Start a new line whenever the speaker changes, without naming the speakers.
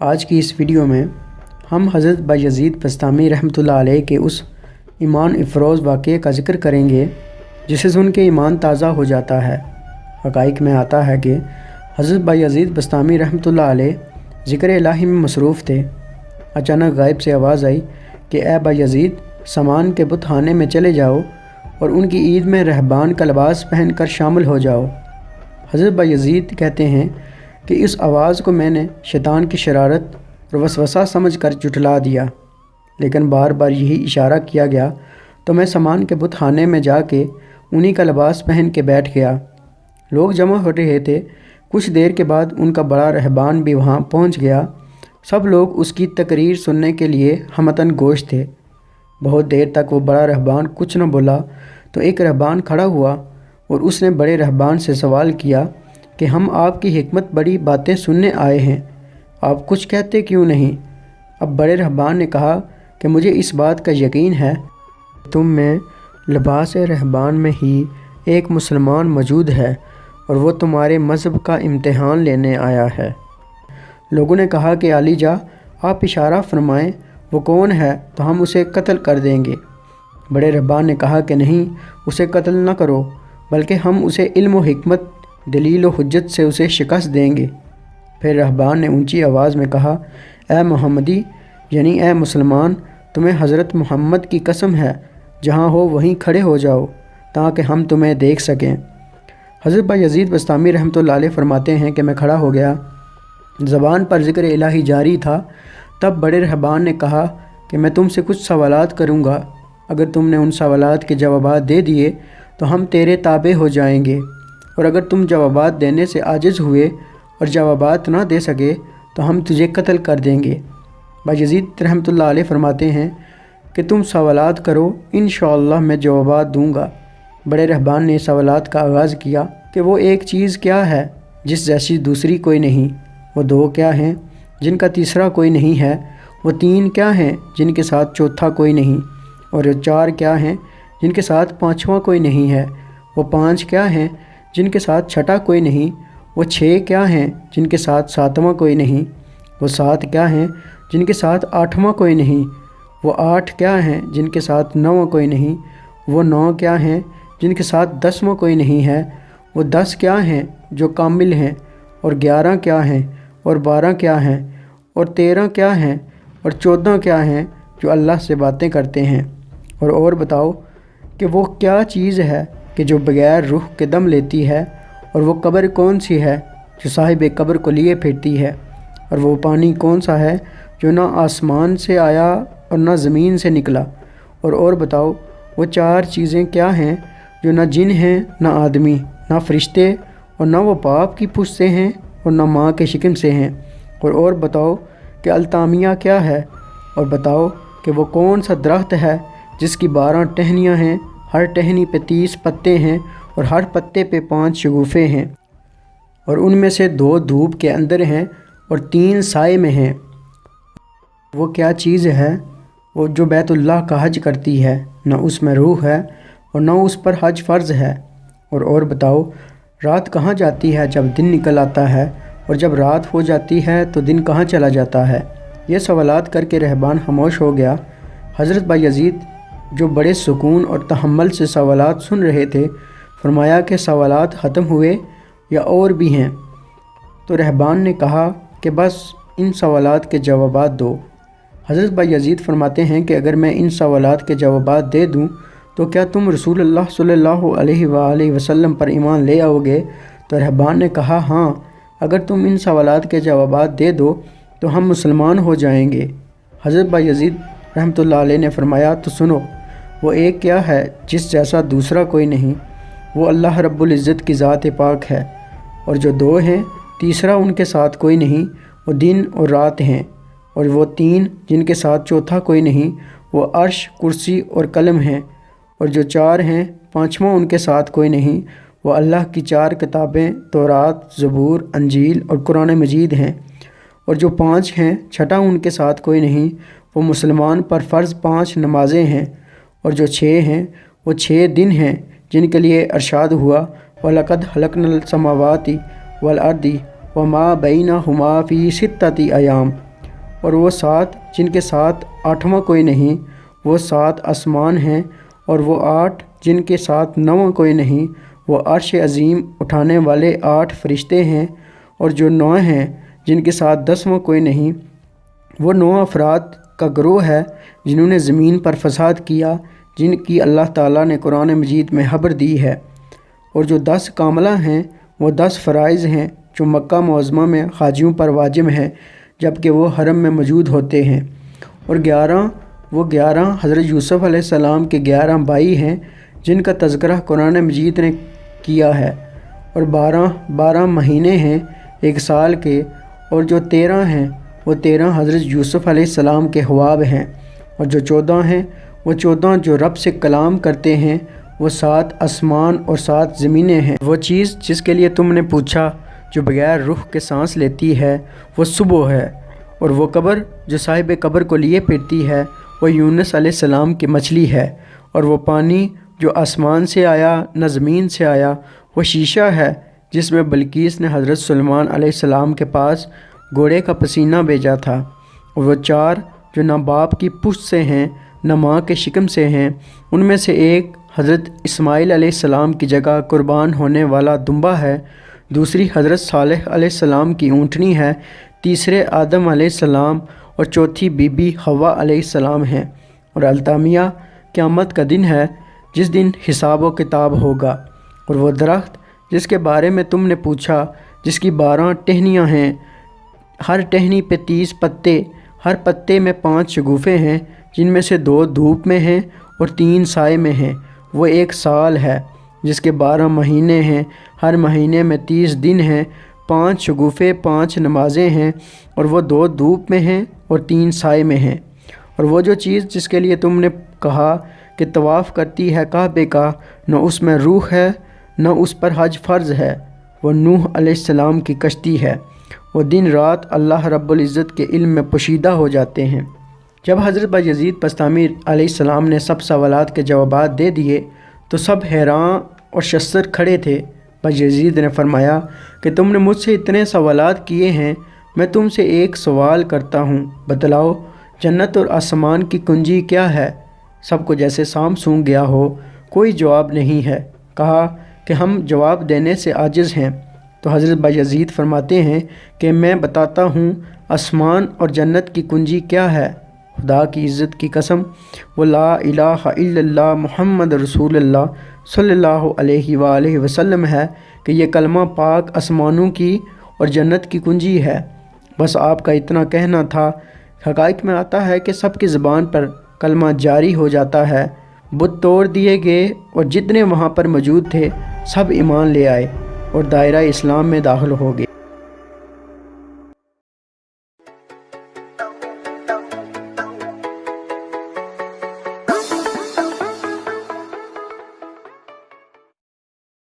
آج کی اس ویڈیو میں ہم حضرت بایزید بسطامی رحمۃ اللہ علیہ کے اس ایمان افروز واقعے کا ذکر کریں گے جسے سن کے ایمان تازہ ہو جاتا ہے۔ حقائق میں آتا ہے کہ حضرت بایزید بسطامی رحمۃ اللہ علیہ ذکر الہی میں مصروف تھے۔ اچانک غائب سے آواز آئی کہ اے بایزید، سامان کے بت خانے میں چلے جاؤ اور ان کی عید میں رہبان کا لباس پہن کر شامل ہو جاؤ۔ حضرت بایزید کہتے ہیں کہ اس آواز کو میں نے شیطان کی شرارت اور وسوسہ سمجھ کر جھٹلا دیا، لیکن بار بار یہی اشارہ کیا گیا تو میں سامان کے بت خانے میں جا کے انہی کا لباس پہن کے بیٹھ گیا۔ لوگ جمع ہو رہے تھے۔ کچھ دیر کے بعد ان کا بڑا رہبان بھی وہاں پہنچ گیا۔ سب لوگ اس کی تقریر سننے کے لیے ہمتاً گوش تھے۔ بہت دیر تک وہ بڑا رہبان کچھ نہ بولا تو ایک رہبان کھڑا ہوا اور اس نے بڑے رہبان سے سوال کیا کہ ہم آپ کی حکمت بڑی باتیں سننے آئے ہیں، آپ کچھ کہتے کیوں نہیں؟ اب بڑے رہبان نے کہا کہ مجھے اس بات کا یقین ہے کہ تم میں لباس رہبان میں ہی ایک مسلمان موجود ہے اور وہ تمہارے مذہب کا امتحان لینے آیا ہے۔ لوگوں نے کہا کہ علی جا، آپ اشارہ فرمائیں، وہ کون ہے تو ہم اسے قتل کر دیں گے۔ بڑے رہبان نے کہا کہ نہیں، اسے قتل نہ کرو، بلکہ ہم اسے علم و حکمت، دلیل و حجت سے اسے شکست دیں گے۔ پھر رہبان نے اونچی آواز میں کہا، اے محمدی، یعنی اے مسلمان، تمہیں حضرت محمد کی قسم ہے، جہاں ہو وہیں کھڑے ہو جاؤ تاکہ ہم تمہیں دیکھ سکیں۔ حضرت بایزید بسطامی رحمۃ اللہ علیہ فرماتے ہیں کہ میں کھڑا ہو گیا، زبان پر ذکر الہی جاری تھا۔ تب بڑے رہبان نے کہا کہ میں تم سے کچھ سوالات کروں گا، اگر تم نے ان سوالات کے جوابات دے دیے تو ہم تیرے تابع ہو جائیں گے، اور اگر تم جوابات دینے سے عاجز ہوئے اور جوابات نہ دے سکے تو ہم تجھے قتل کر دیں گے۔ بایزید رحمۃ اللہ علیہ فرماتے ہیں کہ تم سوالات کرو، انشاءاللہ میں جوابات دوں گا۔ بڑے رہبان نے سوالات کا آغاز کیا کہ وہ ایک چیز کیا ہے جس جیسی دوسری کوئی نہیں؟ وہ دو کیا ہیں جن کا تیسرا کوئی نہیں ہے؟ وہ تین کیا ہیں جن کے ساتھ چوتھا کوئی نہیں؟ اور وہ چار کیا ہیں جن کے ساتھ پانچواں کوئی نہیں ہے؟ وہ پانچ کیا ہیں جن کے ساتھ چھٹا کوئی نہیں؟ وہ چھ کیا ہیں جن کے ساتھ ساتواں کوئی نہیں؟ وہ سات کیا ہیں جن کے ساتھ آٹھواں کوئی نہیں؟ وہ آٹھ کیا ہیں جن کے ساتھ نواں کوئی نہیں؟ وہ نو کیا ہیں جن کے ساتھ دسواں کوئی نہیں ہے؟ وہ دس کیا ہیں جو کامل ہیں؟ اور گیارہ کیا ہیں؟ اور بارہ کیا ہیں؟ اور تیرہ کیا ہیں؟ اور چودہ کیا ہیں جو اللہ سے باتیں کرتے ہیں؟ اور بتاؤ کہ وہ کیا چیز ہے کہ جو بغیر روح کے دم لیتی ہے؟ اور وہ قبر کون سی ہے جو صاحب قبر کو لیے پھرتی ہے؟ اور وہ پانی کون سا ہے جو نہ آسمان سے آیا اور نہ زمین سے نکلا؟ اور بتاؤ وہ چار چیزیں کیا ہیں جو نہ جن ہیں نہ آدمی نہ فرشتے، اور نہ وہ باپ کی پشت سے ہیں اور نہ ماں کے شکم سے ہیں؟ اور بتاؤ کہ التامیہ کیا ہے؟ اور بتاؤ کہ وہ کون سا درخت ہے جس کی 12 ٹہنیاں ہیں، ہر ٹہنی پہ 30 پتے ہیں اور ہر پتے پہ 5 شگوفے ہیں، اور ان میں سے 2 دھوپ کے اندر ہیں اور 3 سائے میں ہیں؟ وہ کیا چیز ہے وہ جو بیت اللہ کا حج کرتی ہے، نہ اس میں روح ہے اور نہ اس پر حج فرض ہے؟ اور بتاؤ رات کہاں جاتی ہے جب دن نکل آتا ہے، اور جب رات ہو جاتی ہے تو دن کہاں چلا جاتا ہے؟ یہ سوالات کر کے رہبان خاموش ہو گیا۔ حضرت بایزید جو بڑے سکون اور تحمل سے سوالات سن رہے تھے، فرمایا کہ سوالات ختم ہوئے یا اور بھی ہیں؟ تو رہبان نے کہا کہ بس ان سوالات کے جوابات دو۔ حضرت بایزید فرماتے ہیں کہ اگر میں ان سوالات کے جوابات دے دوں تو کیا تم رسول اللہ صلی اللہ علیہ وآلہ وسلم پر ایمان لے آؤ گے؟ تو رہبان نے کہا ہاں، اگر تم ان سوالات کے جوابات دے دو تو ہم مسلمان ہو جائیں گے۔ حضرت بایزید رحمۃ اللہ علیہ نے فرمایا تو سنو، وہ ایک کیا ہے جس جیسا دوسرا کوئی نہیں؟ وہ اللہ رب العزت کی ذات پاک ہے۔ اور جو 2 ہیں، تیسرا ان کے ساتھ کوئی نہیں، وہ دن اور رات ہیں۔ اور وہ 3 جن کے ساتھ چوتھا کوئی نہیں، وہ عرش، کرسی اور قلم ہیں۔ اور جو 4 ہیں، پانچواں ان کے ساتھ کوئی نہیں، وہ اللہ کی 4 کتابیں تورات، زبور، انجیل اور قرآن مجید ہیں۔ اور جو 5 ہیں، چھٹا ان کے ساتھ کوئی نہیں، وہ مسلمان پر فرض 5 نمازیں ہیں۔ اور جو 6 ہیں، وہ 6 دن ہیں جن کے لیے ارشاد ہوا وَلَقَدْ خَلَقْنَا السَّمَاوَاتِ وَالْأَرْضِ وَمَا بَيْنَهُمَا فِي 6 أَيَّامٍ۔ اور وہ 7 جن کے ساتھ 8واں کوئی نہیں، وہ 7 آسمان ہیں، اور وہ 8 جن کے ساتھ 9واں کوئی نہیں، وہ عرش عظیم اٹھانے والے 8 فرشتے ہیں، اور جو 9 ہیں جن کے ساتھ 10واں کوئی نہیں، وہ 9 افراد کا گروہ ہے جنہوں نے زمین پر فساد کیا، جن کی اللہ تعالیٰ نے قرآن مجید میں خبر دی ہے۔ اور جو 10 کاملہ ہیں وہ 10 فرائض ہیں جو مکہ معظمہ میں حاجیوں پر واجب ہیں جبکہ وہ حرم میں موجود ہوتے ہیں۔ اور 11 حضرت یوسف علیہ السلام کے 11 بھائی ہیں جن کا تذکرہ قرآن مجید نے کیا ہے۔ اور 12 مہینے ہیں 1 سال کے، اور جو 13 ہیں وہ 13 حضرت یوسف علیہ السلام کے حواب ہیں، اور جو 14 ہیں وہ 14 جو رب سے کلام کرتے ہیں، وہ 7 آسمان اور 7 زمینیں ہیں۔ وہ چیز جس کے لیے تم نے پوچھا جو بغیر روح کے سانس لیتی ہے وہ صبح ہے، اور وہ قبر جو صاحب قبر کو لیے پھرتی ہے وہ یونس علیہ السلام کی مچھلی ہے، اور وہ پانی جو آسمان سے آیا نہ زمین سے آیا وہ شیشہ ہے جس میں بلقیس نے حضرت سلیمان علیہ السلام کے پاس گھوڑے کا پسینہ بھیجا تھا، اور وہ 4 جو نہ باپ کی پشت سے ہیں نہ ماں کے شکم سے ہیں، ان میں سے ایک حضرت اسماعیل علیہ السلام کی جگہ قربان ہونے والا دمبا ہے، دوسری حضرت صالح علیہ السلام کی اونٹنی ہے، تیسرے آدم علیہ السلام، اور چوتھی بی بی حوا علیہ السلام ہیں۔ اور التامیہ قیامت کا دن ہے جس دن حساب و کتاب ہوگا۔ اور وہ درخت جس کے بارے میں تم نے پوچھا جس کی 12 ٹہنیاں ہیں، ہر ٹہنی پہ 30 پتے، ہر پتے میں 5 شگوفے ہیں جن میں سے 2 دھوپ میں ہیں اور 3 سائے میں ہیں، وہ 1 سال ہے جس کے 12 مہینے ہیں، ہر مہینے میں 30 دن ہیں، 5 شگوفے 5 نمازیں ہیں، اور وہ 2 دھوپ میں ہیں اور 3 سائے میں ہیں۔ اور وہ جو چیز جس کے لیے تم نے کہا کہ طواف کرتی ہے کعبے کا، نہ اس میں روح ہے نہ اس پر حج فرض ہے، وہ نوح علیہ السلام کی کشتی ہے، وہ دن رات اللہ رب العزت کے علم میں پوشیدہ ہو جاتے ہیں۔ جب حضرت بایزید بستامی علیہ السلام نے سب سوالات کے جوابات دے دیے تو سب حیران اور شستر کھڑے تھے۔ بایزید نے فرمایا کہ تم نے مجھ سے اتنے سوالات کیے ہیں، میں تم سے ایک سوال کرتا ہوں، بتلاؤ جنت اور آسمان کی کنجی کیا ہے؟ سب کو جیسے سام سونگ گیا ہو، کوئی جواب نہیں ہے۔ کہا کہ ہم جواب دینے سے عاجز ہیں۔ تو حضرت بایزید فرماتے ہیں کہ میں بتاتا ہوں آسمان اور جنت کی کنجی کیا ہے۔ خدا کی عزت کی قسم، وہ لا الہ الا اللہ محمد رسول اللہ صلی اللہ علیہ وآلہ وسلم ہے کہ یہ کلمہ پاک آسمانوں کی اور جنت کی کنجی ہے۔ بس آپ کا اتنا کہنا تھا۔ حقائق میں آتا ہے کہ سب کی زبان پر کلمہ جاری ہو جاتا ہے، بت توڑ دیے گئے اور جتنے وہاں پر موجود تھے سب ایمان لے آئے اور دائرہ اسلام میں داخل ہو گئے۔